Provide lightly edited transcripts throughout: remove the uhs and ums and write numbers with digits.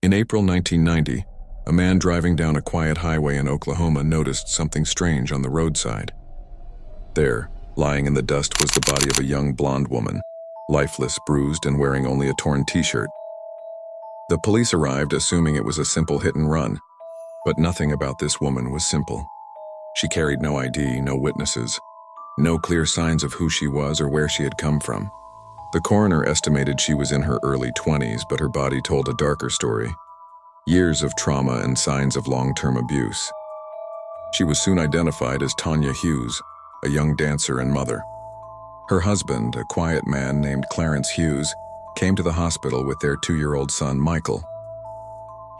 In April 1990, a man driving down a quiet highway in Oklahoma noticed something strange on the roadside. There, lying in the dust, was the body of a young blonde woman, lifeless, bruised, and wearing only a torn t-shirt. The police arrived assuming it was a simple hit and run, but nothing about this woman was simple. She carried no ID, no witnesses, no clear signs of who she was or where she had come from. The coroner estimated she was in her early 20s, but her body told a darker story. Years of trauma and signs of long-term abuse. She was soon identified as Tonya Hughes, a young dancer and mother. Her husband, a quiet man named Clarence Hughes, came to the hospital with their 2-year-old son, Michael.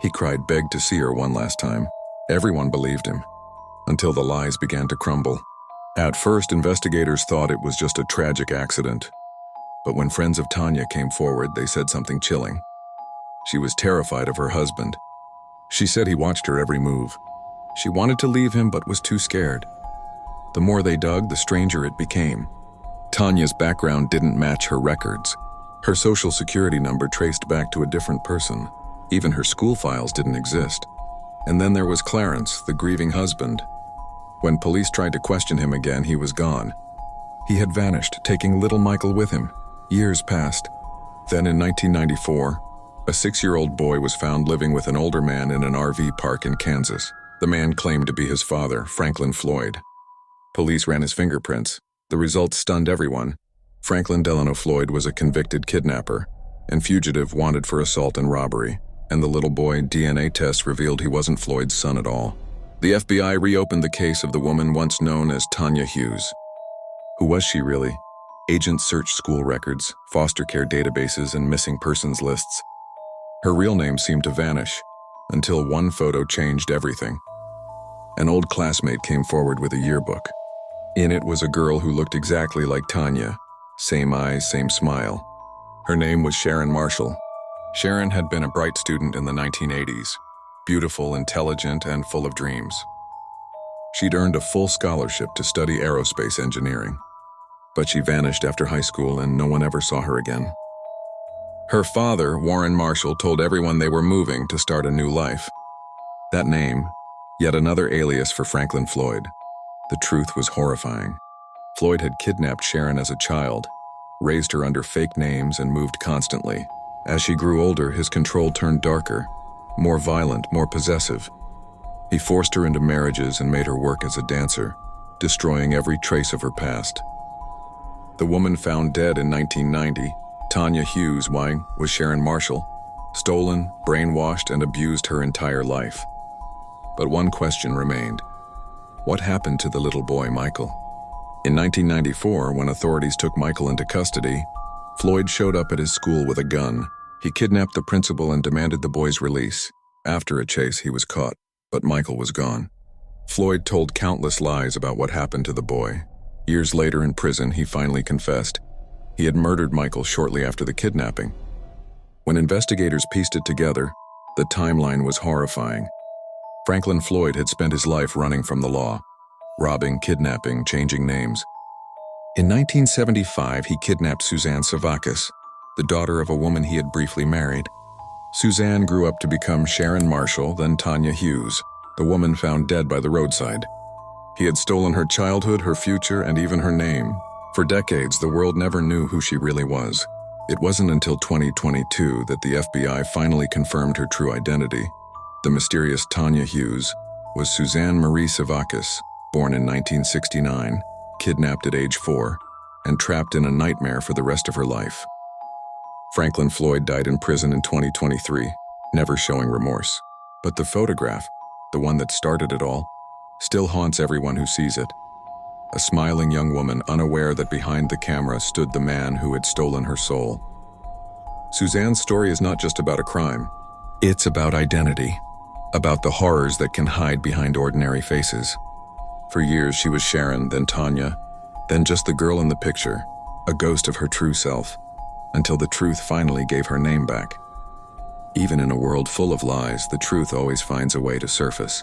He cried, begged to see her one last time. Everyone believed him, until the lies began to crumble. At first, investigators thought it was just a tragic accident. But when friends of Tonya came forward, they said something chilling. She was terrified of her husband. She said he watched her every move. She wanted to leave him but was too scared. The more they dug, the stranger it became. Tonya's background didn't match her records. Her social security number traced back to a different person. Even her school files didn't exist. And then there was Clarence, the grieving husband. When police tried to question him again, he was gone. He had vanished, taking little Michael with him. Years passed. Then in 1994, a 6-year-old boy was found living with an older man in an RV park in Kansas. The man claimed to be his father, Franklin Floyd. Police ran his fingerprints. The results stunned everyone. Franklin Delano Floyd was a convicted kidnapper and fugitive wanted for assault and robbery, and the little boy DNA test revealed he wasn't Floyd's son at all. The FBI reopened the case of the woman once known as Tonya Hughes. Who was she really? Agents searched school records, foster care databases, and missing persons lists. Her real name seemed to vanish, until one photo changed everything. An old classmate came forward with a yearbook. In it was a girl who looked exactly like Tonya. Same eyes, same smile. Her name was Sharon Marshall. Sharon had been a bright student in the 1980s, beautiful, intelligent, and full of dreams. She'd earned a full scholarship to study aerospace engineering, but she vanished after high school and no one ever saw her again. Her father, Warren Marshall, told everyone they were moving to start a new life. That name, yet another alias for Franklin Floyd. The truth was horrifying. Floyd had kidnapped Sharon as a child, raised her under fake names, and moved constantly. As she grew older, his control turned darker, more violent, more possessive. He forced her into marriages and made her work as a dancer, destroying every trace of her past. The woman found dead in 1990, Tonya Hughes, was Sharon Marshall, stolen, brainwashed, and abused her entire life. But one question remained. What happened to the little boy, Michael? In 1994, when authorities took Michael into custody, Floyd showed up at his school with a gun. He kidnapped the principal and demanded the boy's release. After a chase, he was caught, but Michael was gone. Floyd told countless lies about what happened to the boy. Years later in prison, he finally confessed. He had murdered Michael shortly after the kidnapping. When investigators pieced it together, the timeline was horrifying. Franklin Floyd had spent his life running from the law, robbing, kidnapping, changing names. In 1975, he kidnapped Suzanne Sevakis, the daughter of a woman he had briefly married. Suzanne grew up to become Sharon Marshall, then Tonya Hughes, the woman found dead by the roadside. He had stolen her childhood, her future, and even her name. For decades, the world never knew who she really was. It wasn't until 2022 that the FBI finally confirmed her true identity. The mysterious Tonya Hughes was Suzanne Marie Sevakis, born in 1969, kidnapped at age 4, and trapped in a nightmare for the rest of her life. Franklin Floyd died in prison in 2023, never showing remorse. But the photograph, the one that started it all, still haunts everyone who sees it. A smiling young woman, unaware that behind the camera stood the man who had stolen her soul. Suzanne's story is not just about a crime. It's about identity, about the horrors that can hide behind ordinary faces. For years, she was Sharon, then Tonya, then just the girl in the picture, a ghost of her true self, until the truth finally gave her name back. Even in a world full of lies, the truth always finds a way to surface.